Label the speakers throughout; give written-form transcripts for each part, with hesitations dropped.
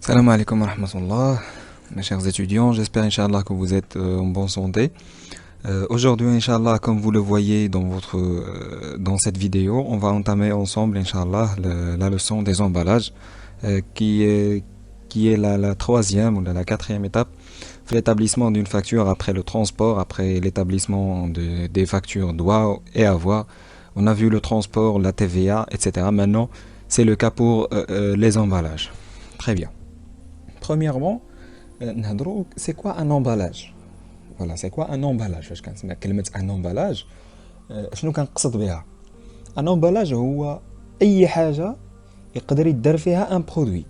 Speaker 1: Salam alaikum wa rahmatullah, mes chers étudiants, j'espère Inch'Allah que vous êtes en bonne santé. Aujourd'hui Inch'Allah, comme vous le voyez dans cette vidéo, on va entamer ensemble Inch'Allah la leçon des emballages qui est la troisième ou la quatrième étape de l'établissement d'une facture après le transport, après l'établissement des factures doit et avoir. On a vu le transport, la TVA, etc. Maintenant, c'est le cas pour les emballages. Très bien. Premièrement, c'est quoi un emballage? Voilà, c'est quoi un emballage? فاش كنسمع كلمة un emballage شنو كنقصد بها؟ un emballage هو أي حاجة يقدر يدار فيها un produit.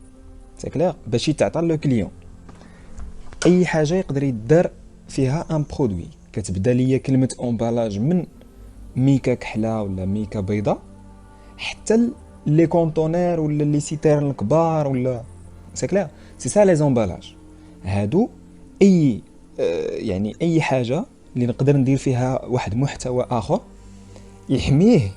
Speaker 1: C'est clair؟ باش يتعطى لو كليون. أي حاجة يقدر يدار فيها un produit. كتبدا ليا كلمة emballage من ميكا كحلة ولا ميكا بيضاء حتى لي كونتونير ولا لي سيتيرن الكبار ولا سي كلير سي سا لي زومبالاج هادو اي يعني اي حاجه اللي نقدر ندير فيها واحد محتوى اخر يحميه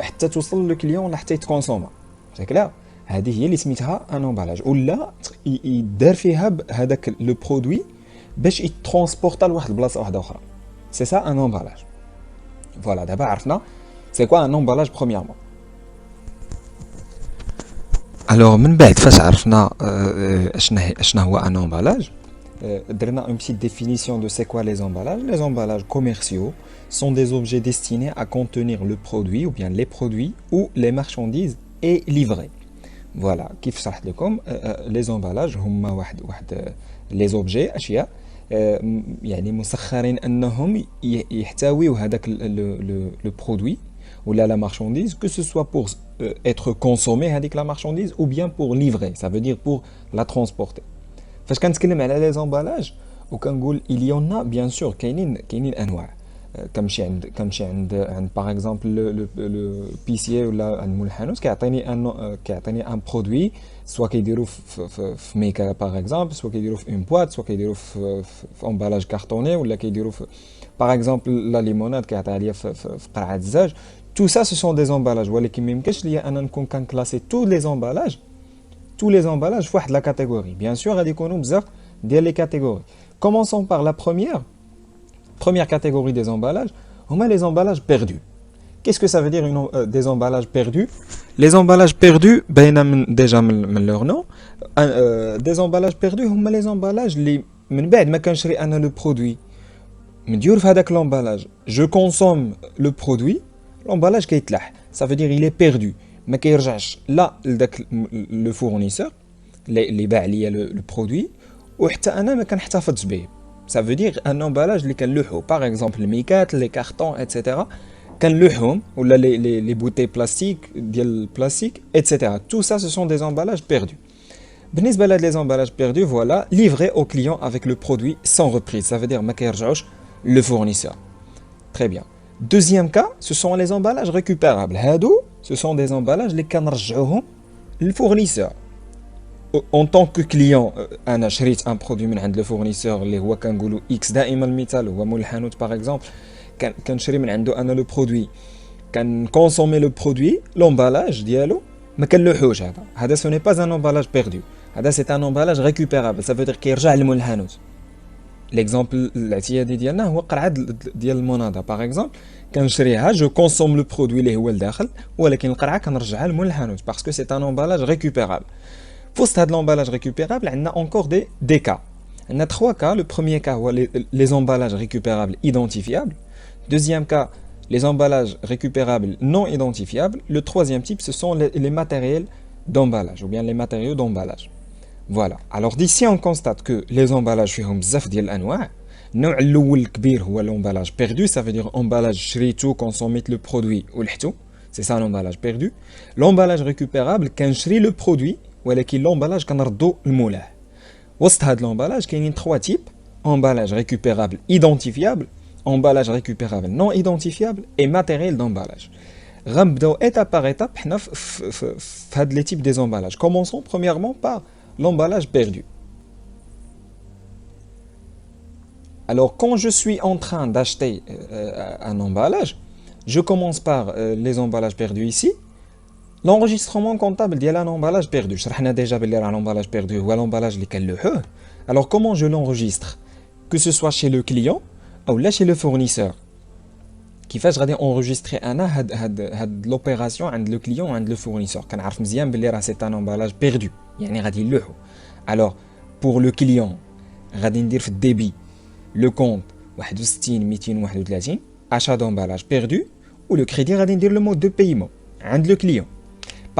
Speaker 1: حتى توصل للكليون ولا حتى يتكونسوما سي كلير هذه هي اللي سميتها ان امبالاج ولا يدار فيها هذاك لو برودوي باش يترونسبورتا لواحد البلاصه واحده اخرى سي سا ان امبالاج فوالا دابا عرفنا سي كوا ان امبالاج برومييرمون. Alors, من بعد فاش عرفنا اشنا هو un emballage, درنا une petite définition de c'est quoi les emballages. Les emballages commerciaux sont des objets destinés à contenir le produit ou bien les produits ou les marchandises et livrés. Voilà, كيف شرحت لكم les emballages هما واحد les objets أشياء يعني مسخرين أنهم يحتويو هذاك le produit ou la marchandise, que ce soit pour être consommé avec la marchandise ou bien pour livrer, ça veut dire pour la transporter. فاش كنتكلم على les emballages وكنقول il y en a bien sûr كاينين انواع كنمشي عند باغ اكزومبل لو بيسيي ولا عند مول الحانوت كيعطيني ان برودوي سوا كيديروا في ميكا باغ اكزومبل سوا كيديروا في اون بواط سوا كيديروا في امبالاج كارطوني ولا كيديروا باغ اكزومبل لا ليموناد كيعطيها ليا في قرعه الزاج. Tout ça, ce sont des emballages. ولكن ما يمكنش ليا انا نكون كنكلاسي tous les emballages في واحد la catégorie. Bien sûr, غادي يكونوا بزاف ديال les catégories. Commençons par la première catégorie des emballages, هما les emballages perdus. Qu'est-ce que ça veut dire des emballages perdus? Les emballages perdus, déjà من leur nom, des emballages perdus هما les emballages اللي من بعد ما كنشري انا le produit مديور في هذاك l'emballage. Je consomme le produit, l'emballage كيتلاح. Ça veut dire il est perdu. ما كيرجعش لا لذاك لو فورنيسور اللي باع ليا لو برودوي وحتى انا ما كنحتفظش به. Ça veut dire un emballage اللي كنلوحو باغ اكزومبل الميكات لي كارطون ايتترا كنلوحهم ولا لي بوتي بلاستيك ديال البلاستيك ايتترا. Tout ça ce sont des emballages perdus. بالنسبه لهاد les emballages perdus, voilà, livrés au client avec le produit sans reprise. Ça veut dire ما كيرجعوش le fournisseur. Très bien. Deuxième cas, ce sont les emballages récupérables. هادو ce sont des emballages اللي كنرجعوهم للفورنيسور. En tant que client انا شريت ان برودوي من عند لو فورنيسور اللي هو كنقولوا اكس دائما المثال هو مول الحانوت باغ اكزومبل كنشري من عنده انا لو برودوي كنكونسومي لو برودوي لومبالاج ديالو ما كنلوحوش هذا سو ني با ان امبالاج بيردو هذا سي ان امبالاج ريكوبيرابل سا فو دير كيرجع لمول الحانوت. ليكزامبل الاعتيادي ديالنا هو قرعه ديال المناضه باغ اكزومبل كنشريها جو كونسوم لو برودوي اللي هو لداخل ولكن القرعه كنرجعها لمول الحانوت باسكو سي ان امبالاج ريكوبيرابل. في وسط هاد l'emballage récupérable عندنا encore des cas. On a trois cas. Le premier cas, les emballages récupérables identifiables. Deuxième cas, les emballages récupérables non identifiables. Le troisième type, ce sont les matériels d'emballage ou bien les matériaux d'emballage. Voilà. Alors d'ici, on constate que les emballages فيهم بزاف ديال الأنواع. النوع الأول الكبير هو l'emballage perdu. Ça veut dire emballage شريتو consommet le produit ولحتو. C'est ça l'emballage perdu. L'emballage récupérable, كنشري le produit ولكن l'emballage كنردو لمولاه. وسط هاد l'emballage كاينين 3 types: emballage récupérable identifiable, emballage récupérable non identifiable et matériel d'emballage. غنبداو étape par étape حنا في هاد les types des emballages. Commençons premièrement par l'emballage perdu. Alors quand je suis en train d'acheter un emballage, je commence par les emballages perdus ici. L'enregistrement comptable ديال un emballage perdu. شرحنا déjà باللي راه l'emballage perdu هو l'emballage اللي كنلوحوه. Alors comment je l'enregistre? Que ce soit chez le client ou là chez le fournisseur. كيفاش غادي enregistrer انا هاد l'opération عند le client وعند le fournisseur. كنعرف مزيان باللي راه c'est un emballage perdu. يعني غادي نلوحو. Alors pour le client غادي ندير في الديبي le compte 61 231 achat d'emballage perdu ou le crédit غادي ندير le mode de paiement عند le client.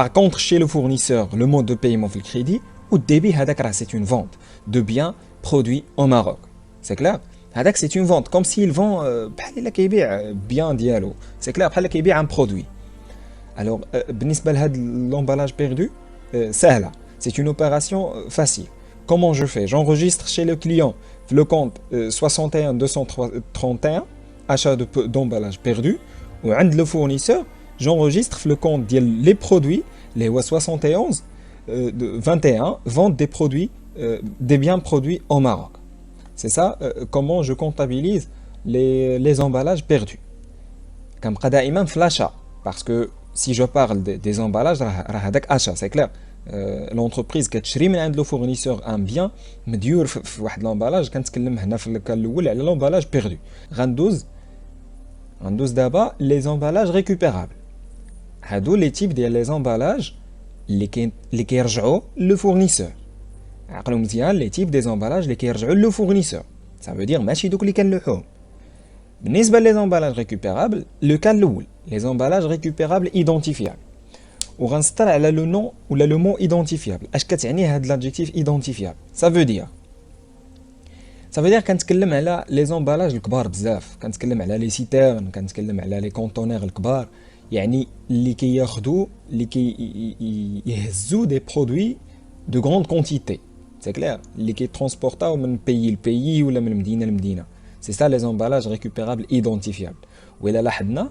Speaker 1: Par contre, chez le fournisseur, le mode de paiement fait le crédit ou le débit, c'est une vente de biens produits au Maroc. C'est clair? C'est une vente, comme s'il vend bien dialo. C'est clair, il un produit. Alors, l'emballage perdu, c'est une opération facile. Comment je fais? J'enregistre chez le client le compte 61 231, achat d'emballage perdu, ou le fournisseur, j'enregistre le compte les produits, les 71, 21, vente des produits, des biens produits au Maroc. C'est ça comment je comptabilise les emballages perdus. Comme قدائما في l'achat, parce que si je parle des emballages, راه هذاك achat, c'est clair. L'entreprise كتشري من عند le fournisseur un bien مديور في واحد l'emballage كنتكلم هنا في الكال الاول على l'emballage perdu. غندوز دابا les emballages récupérables. هادو les types ديال les emballages اللي كيرجعوا le fournisseur. عقلوا مزيان les types des emballages اللي كيرجعوا le fournisseur. Ça veut dire ماشي دوك اللي كنلوحوهم. بالنسبه les emballages récupérables, le cas الاول les emballages récupérables identifiables. وغنسطر على le nom ولا le mot identifiable. اش كتعني هاد l'adjectif identifiable? Ça veut dire كنتكلم على les emballages الكبار بزاف، كنتكلم على les citernes، كنتكلم على les conteneurs الكبار، يعني اللي كياخدوا اللي كيهزوا des produits de grande quantité. C'est clair, اللي كيترونسبورطاو من pays لبيي ولا من مدينه لمدينه. C'est ça les emballages récupérables identifiables. وإلا لاحظنا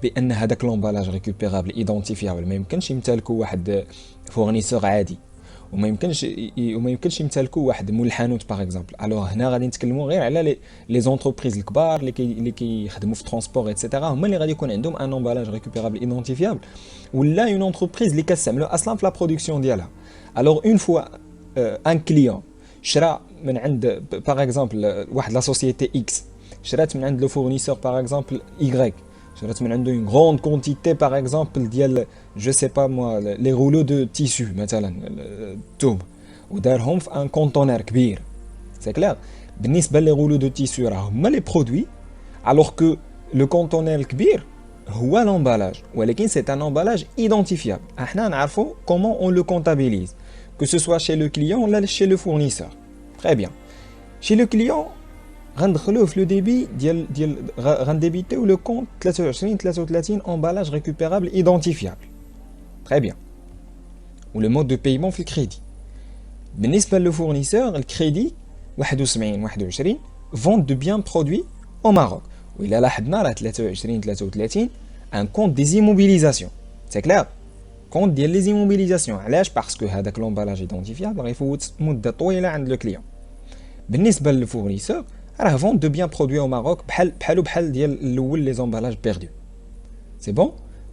Speaker 1: بان هذاك لومبالاج ريكوبيرابل ايدونتيفيابل ما يمكنش يمتلكو واحد فورنيسور عادي وما يمكنش يمتلكو واحد مول الحانوت باغ اكزومبل. الوغ هنا غادي نتكلموا غير على لي زونتربريز الكبار اللي كيخدموا في ترونسبور ايتترا، هما اللي غادي يكون عندهم ان امبالاج ريكوبيرابل ايدونتيفيابل ولا اون انتربريز اللي كتستعملو اصلا في لا برودكسيون ديالها. الوغ اون فوا ان كليون شرا من عند باغ اكزومبل واحد لا سوسيتي اكس، شرات من عند لو فورنيسور باغ اكزومبل واي، شرات من عنده une grande quantité par exemple ديال je sais pas moi les rouleaux de tissu مثلا الثوب ودارهم في ان كونتونير كبير. c'est clair بالنسبه لي rouleaux de tissu راه هما لي برودوي alors que le conteneur الكبير هو l'emballage ولكن c'est un emballage identifiable. احنا نعرفوا comment on le comptabilise que ce soit chez le client ou chez le fournisseur. très bien, chez le client غندخلوه في لو ديبي ديال غنديبيتيو لو كونت 33 امبالاج ريكوبيرابل ايدونتيفيابل. تري بيان. و لو مود دو بايمون في الكريدي. بالنسبه لو فورنيسور الكريدي 21 فونت دو بيان برودوي او ماروك. وإلا لاحظنا راه 33 ان كونت دي زيموبيليزاسيون. سي كلير كونت ديال لي زيموبيليزاسيون. علاش؟ باسكو هذاك لومبالاج ايدونتيفيابل غيفوت مده طويله عند لو كليون. بالنسبه للفورنيسور راه فونت دو بيان برودوي او ماروك بحال ديال الاول لي زومبالاج بيردو. سي بون.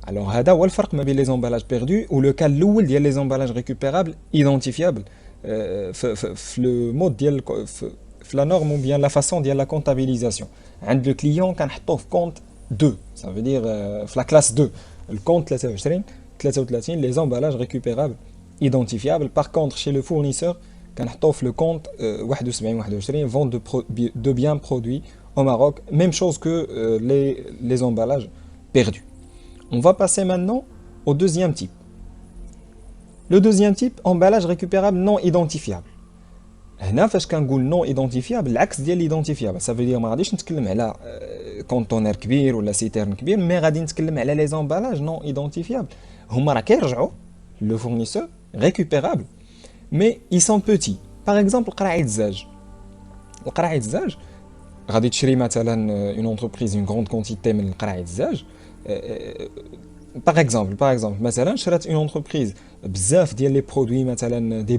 Speaker 1: الوغ هذا هو الفرق ما بين لي زومبالاج بيردو و لو كان الاول ديال لي زومبالاج ريكوبيرابل ايدونتيفيابل في لو مود ديال في لا نورم بيان لا فاسون ديال لا كونتابيليزاسيون. عند لو كليون كنحطوه في كونت 2، ça veut dire في لا كلاس 2 الكونت 33 لي زومبالاج ريكوبيرابل ايدونتيفيابل. باغ كونطخ شي لو فورنيسور كنحطوه في لو كونت 21 vente de biens produits au Maroc, même chose que les emballages perdus. On va passer maintenant au deuxième type. Le deuxième type, emballage récupérable non identifiable. هنا فاش كنقول non identifiable العكس ديال identifiable. Ça veut dire ما غاديش نتكلم على كونتونير كبير ولا سيتيرن كبير، مي غادي نتكلم على لي زومبالاج non identifiable. هما راه كيرجعوا لو فورنيسور récupérable mais ils sont petits. Par exemple قرعة الزاج. القرعة الزاج غادي تشري مثلا une entreprise une grande quantité من القرعة الزاج. par exemple مثلا شرات une entreprise بزاف ديال لي برودوي مثلا دي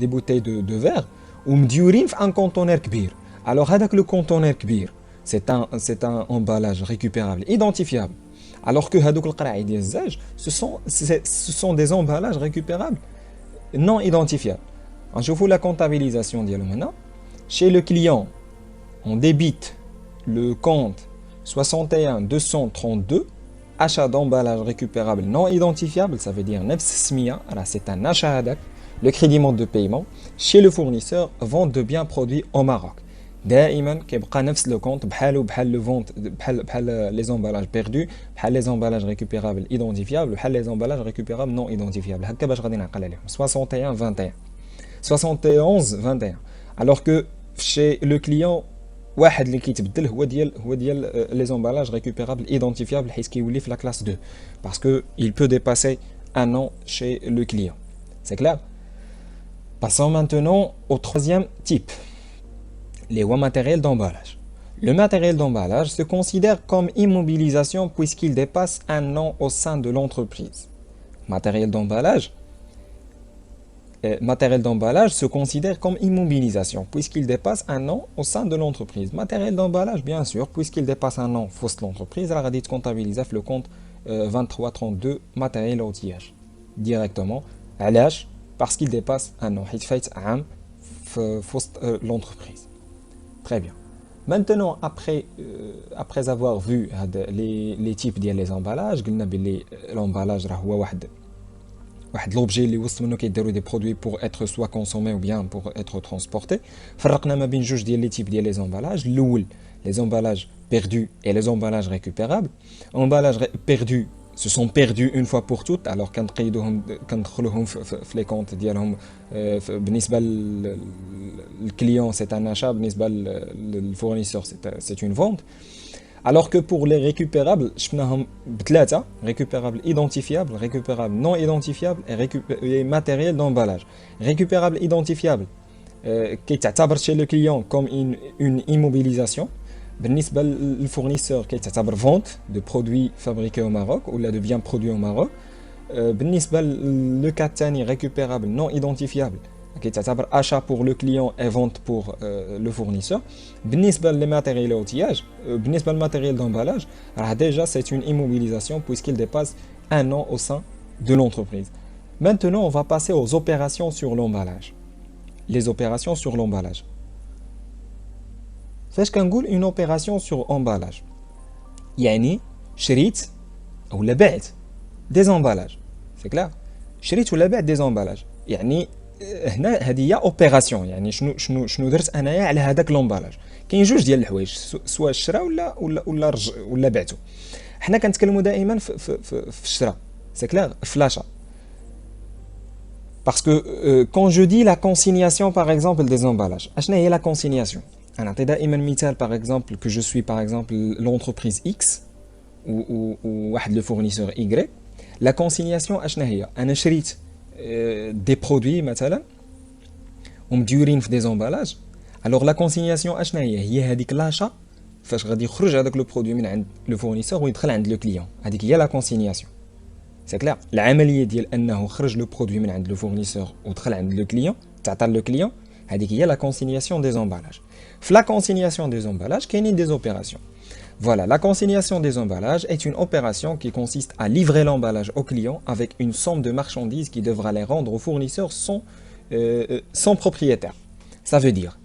Speaker 1: بوتي دو فير ومديورين في ان كونتونير كبير. الوغ هذاك لو كونتونير كبير c'est un emballage récupérable identifiable. Alors que هذوك القراعي ديال الزاج ce sont des emballages récupérables non identifiables. نشوفوا la comptabilisation ديالهم هنا. Chez le client, on débite le compte 61 232 achat d'emballage récupérable non identifiable, ça veut dire نفس السمية, c'est un achat هذاك. Le crédit mode de paiement chez le fournisseur, vente de biens produits au Maroc. دائما كيبقى نفس لو كونت بحال لو فونت بحال لي زومبالاج بيردو بحال لي زومبالاج ريكوبيرابل ايدونتيفيابل بحال لي زومبالاج ريكوبيرابل نون ايدونتيفيابل. هكا باش غادي نعقل عليهم 61 21 71 21. alors que chez le client واحد اللي كيتبدل هو ديال لي زومبالاج ريكوبيرابل ايدونتيفيابل حيت كيولي في لا كلاس 2 parce que il peut dépasser un an chez le client. C'est clair? Passons maintenant au troisième type, les matériels d'emballage. Le matériel d'emballage se considère comme immobilisation puisqu'il dépasse un an au sein de l'entreprise. Matériel d'emballage se considère comme immobilisation puisqu'il dépasse un an au sein de l'entreprise. Matériel d'emballage, bien sûr, puisqu'il dépasse un an au sein de l'entreprise, elle va être comptabilisée le compte 2332 matériel outillage directement. Parce qu'il dépasse un an. Il fait un l'entreprise. Très bien. Maintenant, après avoir vu les types des emballages, l'emballage est l'objet qui est des produits pour être soit consommés ou bien pour être transportés. فرقنا ما بين جوج ديال les types des emballages. Les emballages perdus et les emballages récupérables. Emballages perdus se sont perdus une fois pour toutes, alors كندخلوهم في les comptes ديالهم بالنسبة للclient c'est un achat, بالنسبة للfournisseur c'est une vente. Alors que pour les récupérables, شفناهم بثلاثة: récupérables identifiables, récupérables non identifiables et matériel d'emballage. Récupérable identifiable كيتعتبر chez le client comme une immobilisation. بالنسبة للfournisseur كيتعتبر vente de produits fabriqués au Maroc ou de biens produits au Maroc. بالنسبة le cas الثاني récupérable non identifiable كيتعتبر achat pour le client et vente pour le fournisseur. بالنسبة للmatériel outillage, بالنسبة للmatériel d'emballage, déjà c'est une immobilisation puisqu'il dépasse un an au sein de l'entreprise. Maintenant, on va passer aux opérations sur l'emballage. Les opérations sur l'emballage. فاش كنقول une opération sur emballage يعني شريت ولا بعت des emballages. C'est clair? شريت ولا بعت des emballages يعني هنا هذه هي اوبيراسيون. يعني شنو درت انايا على هذاك لومبالاج. كاين جوج ديال الحوايج سواء الشراء ولا بعته. حنا كنتكلموا دائما في الشراء. C'est clair? في l'achat. Parce que quand je dis la consignation par exemple des emballages, اشنا هي la consignation. انا نعطي دائما مثال par exemple que je suis par exemple l'entreprise X ou واحد le fournisseur Y. La consignation اشنا هي؟ انا شريت des produits مثلا ومديورين في des emballages. alors la consignation اشنا هي هذيك لاشا فاش غادي يخرج هذاك لو برودوي من عند لو فورنيسور ويدخل عند لو كليون. هذيك هي لا consignation. c'est clair. العمليه ديال انه خرج لو برودوي من عند لو فورنيسور ودخل عند لو كليون تعطى لو كليون هذيك هي la consignation des emballages. في la consignation des emballages كاينين des opérations. Voilà, la consignation des emballages est une opération qui consiste à livrer l'emballage au client avec une somme de marchandises qui devra les rendre au fournisseur sans propriétaire. Ça veut dire,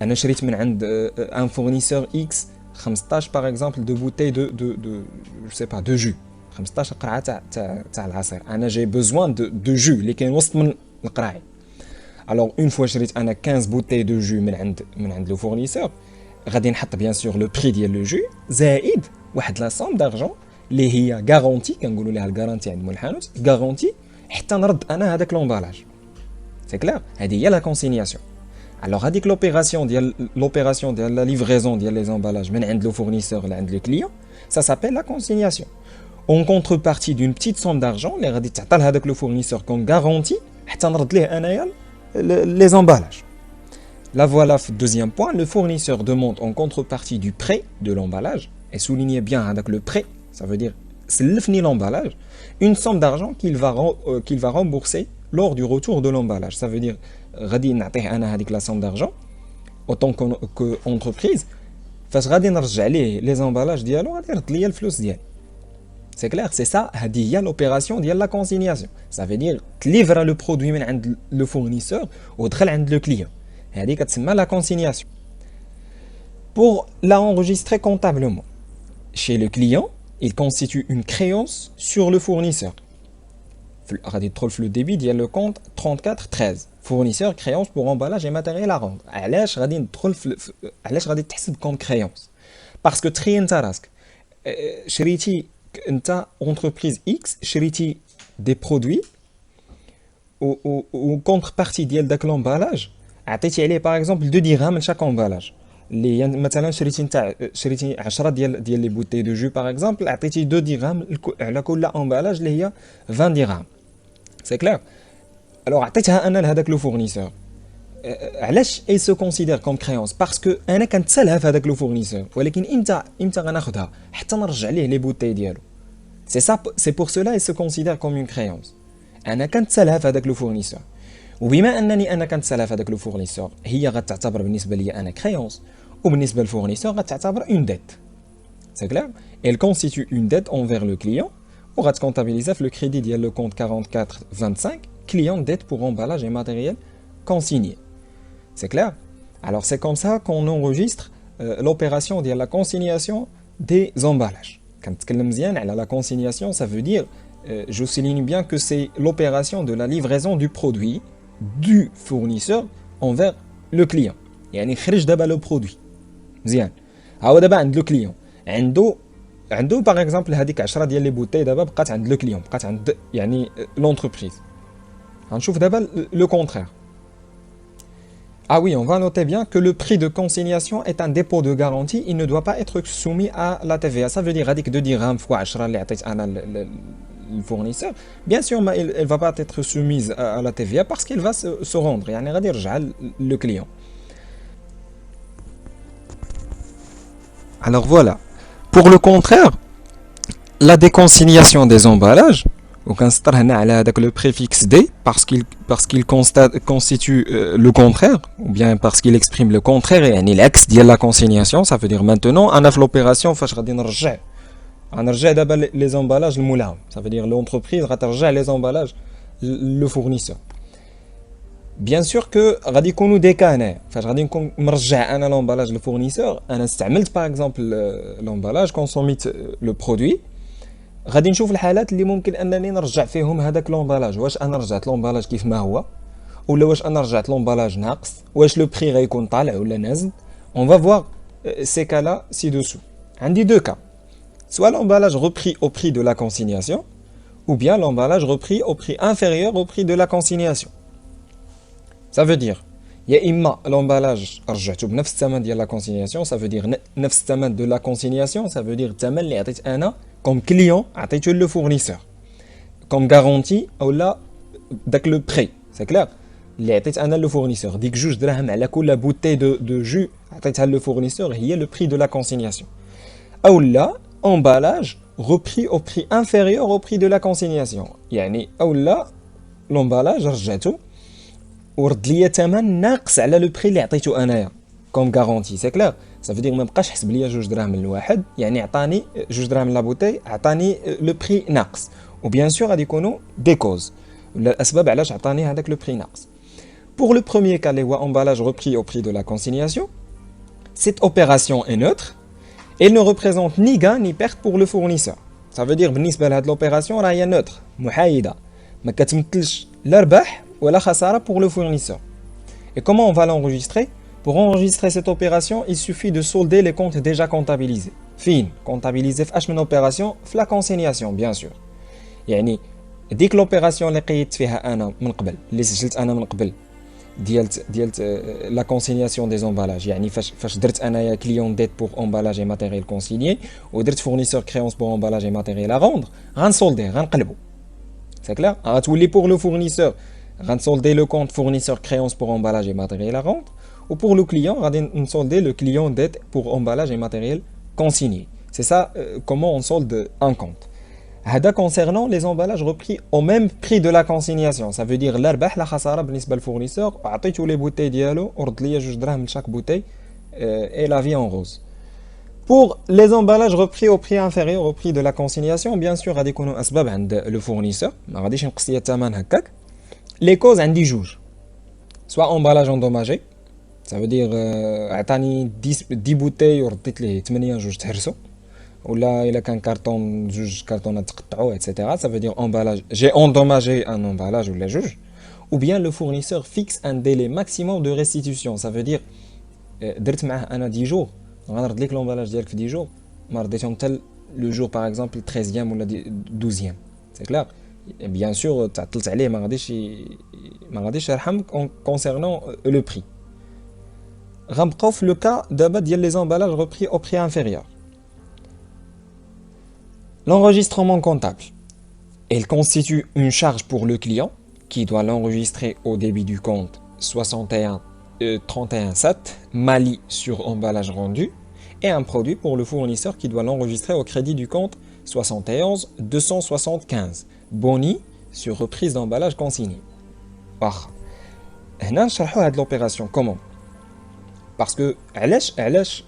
Speaker 1: أنا شريت من عند un fournisseur X 15 par exemple de bouteilles de je sais pas de jus. 15 قرعة تاع العصير. أنا j'ai besoin de jus اللي كاين وسط من القراعي. Alors une fois شريت أنا 15 bouteilles de jus من عند le fournisseur. غادي نحط بيان سور لو بري ديال لو جو زائد واحد لا سوم دارجون اللي هي غارونتي كنقولوا ليها الغارونتي عند مول الحانوت غارونتي حتى نرد انا هذاك لومبالاج. سي كلير. هذه هي لا كونسينياسيون. الوغ هذيك لوبيراسيون ديال لا ليفريزون ديال لي زومبالاج من عند لو فورنيسور لعند لو كليون ça s'appelle la consignation. En contrepartie d'une petite somme d'argent اللي غادي تعطى لهذاك لو فورنيسور كون غارونتي حتى نرد ليه انايا لي زومبالاج. Là voilà, deuxième point, le fournisseur demande en contrepartie du prêt de l'emballage, et soulignez bien avec le prêt, ça veut dire c'est l'emballage, une somme d'argent qu'il va rembourser lors du retour de l'emballage. Ça veut dire غادي نعطيه انا هذيك la somme d'argent autant qu'entreprise فاش غادي نرجع ليه les emballages ديالو غادي يرد ليا الفلوس ديالي. C'est clair, c'est ça, il y a l'opération de la consignation. Ça veut dire que tu livres le produit de le fournisseur ou de le client. C'est la consignation. Pour l'enregistrer comptablement, chez le client, il constitue une créance sur le fournisseur. Le débit, il y a le compte 3413. Fournisseur, créance pour emballage et matériel à rendre. علاش غادي تحسب comme créance. Parce que تخيل انت راسك شريتي انت entreprise X شريتي des produits ou contrepartie ديال داك l'emballage عطيتي عليه par exemple 2 dirhams chaque emballage. اللي مثلا شريتي 10 ديال لي بوتي دو جو باغ اكزومبل عطيتي 2 درهم على كل امبالاج اللي هي 20 درهم سي كلير الوغ عطيتها انا لهذاك لو فورنيسور علاش اي سو كونسيدير كوم كريونس باسكو انا كنتسالها في هذاك لو فورنيسور ولكن امتى غناخذها حتى نرجع ليه لي بوتي ديالو سي بور سولا اي سو كونسيدير كوم اون كريونس انا كنتسالها في هذاك لو فورنيسور وبما انني انا كنتسالها في هذاك لو فورنيسور هي غتعتبر بالنسبه لي انا كريونس وبالنسبه للفورنيسور غتعتبر اون ديت سي كلير elle constitue une dette envers le client وغتكونتابيليزا في لو كريدي ديال لو كونت 4425 client dette pour emballage et matériel consigné c'est clair alors c'est comme ça qu'on enregistre l'opération de la consignation des emballages كنتكلم مزيان على la consignation ça veut dire je souligne bien que c'est l'opération de la livraison du produit du fournisseur envers le client يعني خرج دابا لو برودوي مزيان ها هو دابا عند لو كليون عنده باغ اكزومبل هذيك 10 ديال لي بوتي دابا بقات عند لو كليون بقات عند يعني لونتربريز غنشوف دابا لو كونترير Ah oui, on va noter bien que le prix de consignation est un dépôt de garantie, il ne doit pas être soumis à la TVA. Ça veut dire هذيك 2 dirhams fois 10 اللي عطيت انا le fournisseur, bien sûr, elle va pas être soumise à la TVA parce qu'elle va se rendre. يعني غادي يرجع le client. Alors voilà. Pour le contraire, la déconsignation des emballages, وكنسطر على هذاك le préfixe D parce qu'il constitue le contraire ou bien parce qu'il exprime le contraire يعني العكس ديال la consignation, ça veut dire maintenant انا في l'opération فاش غادي نرجع دابا les emballages لمولاهم, ça veut dire l'entreprise غترجع les emballages le fournisseur. Bien sûr que غادي يكونوا دي كا هنايا فاش غادي نكون مرجع انا لومبالاج للفورنيسور انا استعملت باغ اكزومبل لومبالاج كونسوميت لو برودوي غادي نشوف الحالات اللي ممكن انني نرجع فيهم هذاك لومبالاج واش انا رجعت لومبالاج كيف ما هو ولا واش انا رجعت لومبالاج ناقص واش لو بري غيكون طالع ولا نازل on va voir ces cas là ci-dessous عندي deux cas soit l'emballage repris au prix de la consignation ou bien l'emballage repris au prix inférieur au prix de la consignation. Ça veut dire يا إما l'emballage رجعته بنفس الثمن ديال la consignation, ça veut dire نفس الثمن de la consignation, ça veut dire الثمن اللي عطيت أنا comme client عطيته le fournisseur comme garantie أو لا داك le prix, c'est clair اللي عطيت أنا le fournisseur ديك 2 دراهم على كل بوتي de jus عطيتها le fournisseur هي le prix de la consignation أو لا emballage repris au prix inférieur au prix de la consignation يعني أو لا l'emballage رجعته ورد لي ثمن ناقص على لو بري اللي عطيته انايا كوم غارونتي سي كلير ça veut dire ما بقاش حسب ليا 2 دراهم لواحد يعني عطاني 2 دراهم لا بوتي عطاني لو بري ناقص وبيان سور غادي يكونوا دي كوز ولا الاسباب علاش عطاني هذاك لو بري ناقص. Pour le premier cas, les emballage repris au prix de la consignation, cette opération est neutre, elle ne représente ni gain ni perte pour le fournisseur. Ça veut dire بالنسبه لهاد l'opération راهي neutre محايده ما كتمثلش لا ربح ولا خساره pour le fournisseur. Et comment on va l'enregistrer? Pour enregistrer cette opération, il suffit de solder les comptes déjà comptabilisés. Fin, comptabiliser في اش من opération في la consignation bien sûr. يعني ديك l'opération اللي قيدت فيها انا من قبل اللي سجلت انا من قبل ديالت la consignation des emballages يعني فاش درت انايا client dette pour emballage et matériel consigné ودرت fournisseur créance pour emballage et matériel à rendre غنسولدي غنقلبو. C'est clair? غتولي pour le fournisseur غنسولدي le compte fournisseur créance pour emballage et matériel à rendre ou pour le client غادي نسولدي le client dette pour emballage et matériel consigné. C'est ça comment on solde un compte. هذا concernant les emballages repris au même prix de la consignation, ça veut dire لا ربح لا خساره بالنسبه للفورنيسور عطيتو لي بوتي ديالو ورد ليا 2 دراهم لشاك بوتي et la vie en rose. Pour les emballages repris au prix inférieur au prix de la consignation, bien sûr, غادي يكونوا أسباب عند le fournisseur. ما غاديش نقص ليا الثمن هكاك. Les causes عندي جوج. Soit emballage endommagé, ça veut dire عطاني 10 bouteilles ورديت ليه 8 جوج تهرسوا. ولا إلا كان كارطون جوج كارطونات تقطعوا etc. Ça veut dire emballage. J'ai endommagé un emballage ولا جوج. Ou bien le fournisseur fixe un délai maximum de restitution. Ça veut dire درت معاه انا 10 jours غنرد لك لومبالاج ديالك في 10 jours ما رديتهم حتى لو جور باغ اكزومبل 13 ولا 12 سي كلار بيان سور تعطلت عليه ما غاديش يرحم كونسيرنون لو بري غنبقاو في لو كا دابا ديال لي زومبالاج repris au prix inférieur. L'enregistrement comptable, il constitue une charge pour le client qui doit l'enregistrer au débit du compte 61 31,7 Mali sur emballage rendu et un produit pour le fournisseur qui doit l'enregistrer au crédit du compte 71 275 Boni sur reprise d'emballage consigné. هنا نشرحوا هاد l'opération comment parce que علاش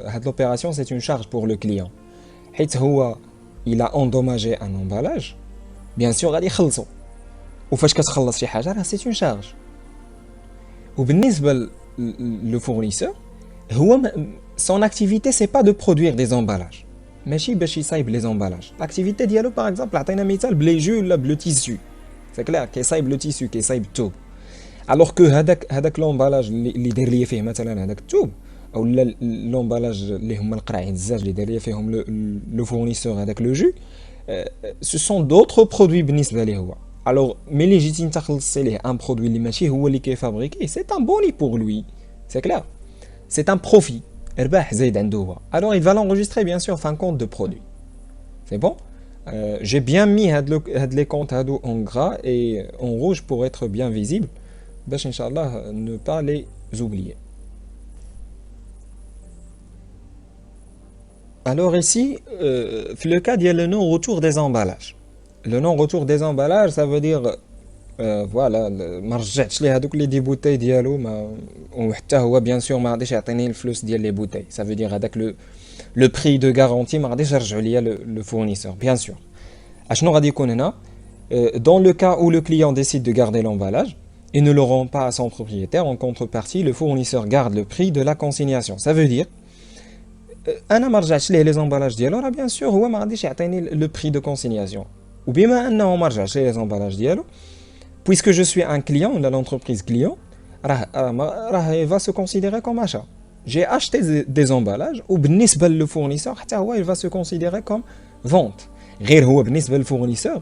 Speaker 1: هاد l'opération c'est une charge pour le client حيت هو il a endommagé un emballage bien sûr غادي يخلصو وفاش كتخلص شي حاجه راه c'est une charge. وبالنسبه le fournisseur son activité c'est pas de produire des emballages ماشي باش يصايب les emballages. L'activité ديالو par exemple عطينا مثال بلي جو ولا بلو تيسو c'est clair كيصايب لو تيسو كيصايب الثوب alors que هذاك لومبالاج اللي داير ليا فيه مثلا هذاك الثوب او لومبالاج اللي هما القراعين الزاج اللي داير ليا فيهم لو فورنيسور هذاك لو جو ce sont d'autres produits بالنسبه ليه هو. Alors, ملي جيتي نتا خلصتي ليه ان برودوي اللي ماشي هو اللي كيفابريكي سي ان بوني بور لوي سي كلير سي ان بروفي رباح زايد عنده هو. Alors il va l'enregistrer bien sûr fin compte de produit. C'est bon. J'ai bien mis هاد les comptes هادو en gras et en rouge pour être bien visible باش ان شاء الله ne pas les oublier. Alors ici في le cas ديال le non retour des emballages. Le non-retour des emballages, ça veut dire voilà ما رجعتش ليه هذوك لي دي بوتاي ديالو ما وحتى هو بيان سور ما غاديش يعطيني الفلوس ديال لي بوتاي. Ça veut dire هذاك لو بري دو غارونتي ما غاديش يرجعوا ليا لو فورنيسور بيان سور. اشنو غادي يكون هنا dans le cas où le client décide de garder l'emballage et ne le rend pas à son propriétaire, en contrepartie le fournisseur garde le prix de la consignation. Ça veut dire انا ما رجعتش ليه لي زومبالاج ديالو راه بيان سور هو ما غاديش يعطيني لو بري دو كونسينياسيون. وبما انه ما رجعش لي زومبالاج ديالو puisque je suis un client de l'entreprise client راه il va se considérer comme achat. J'ai acheté des emballages وبالنسبه للفورنيسور حتى هو il va se considérer comme vente. غير هو بالنسبه للفورنيسور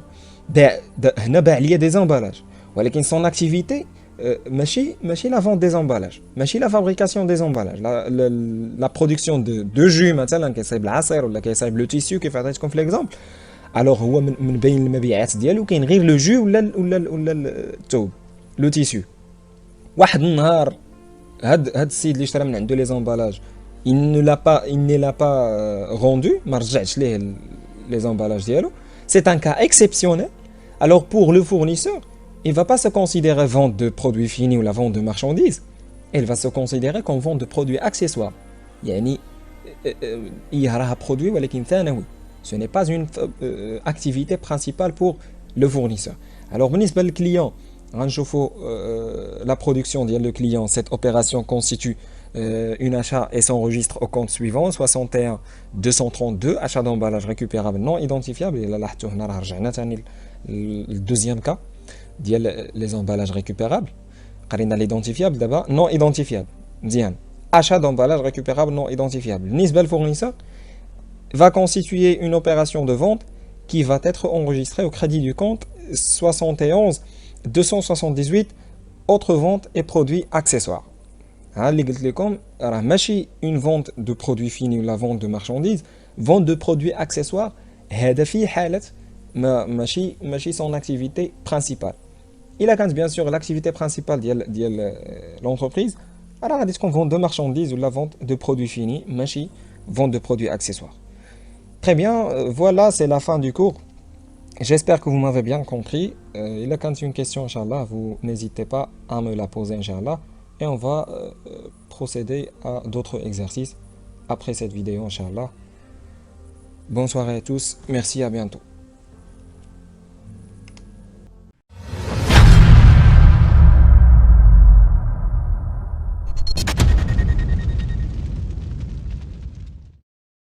Speaker 1: هنا باع ليا دي زومبالاج ولكن son activité ماشي la vente des emballages ماشي la fabrication des emballages la production de jus مثلا كيصايب العصير ولا كيصايب لو تيسيو كيف عطيتكم في ليكزامبل. الوغ هو من بين المبيعات ديالو كاين غير لو جو ولا الثوب لو تيسيو. واحد النهار هاد السيد اللي اشترى من عنده لي زومبالاج il ne l'a pas rendu ما رجعتش ليه لي زومبالاج ديالو. C'est un cas exceptionnel. Alors pour le fournisseur il va pas se considérer vente de produits finis ou la vente de marchandises, il va se considérer comme vente de produits accessoires. يعني يراها produit ولكن ثانوي. Ce n'est pas une activité principale pour le fournisseur. Alors بالنسبة للكليون غنشوفوا la production ديال le client. Cette opération constitue une achat et s'enregistre au compte suivant 61 232 achat d'emballage récupérable non identifiable. Et là لاحظتوا هنا راه رجعنا ثاني الدوزيام كا ديال les emballages récupérables. قرينا l'identifiable دابا non identifiable. مزيان. Achat d'emballage récupérable non identifiable. بالنسبة للfournisseur va constituer une opération de vente qui va être enregistrée au crédit du compte 71 278 autres ventes et produits accessoires. اللي قلت لكم راه ماشي une vente de produits finis ou la vente de marchandises, vente de produits accessoires هذا في حالة ماشي son activité principale. Il a quand bien sûr l'activité principale ديال l'entreprise راه غادي تكون vente de marchandises ou la vente de produits finis ماشي vente de produits accessoires. Très bien, voilà, c'est la fin du cours. J'espère que vous m'avez bien compris. Il y a quand une question, Inch'Allah, vous n'hésitez pas à me la poser, Inch'Allah. Et on va procéder à d'autres exercices après cette vidéo, Inch'Allah. Bonne soirée à tous, merci, à bientôt.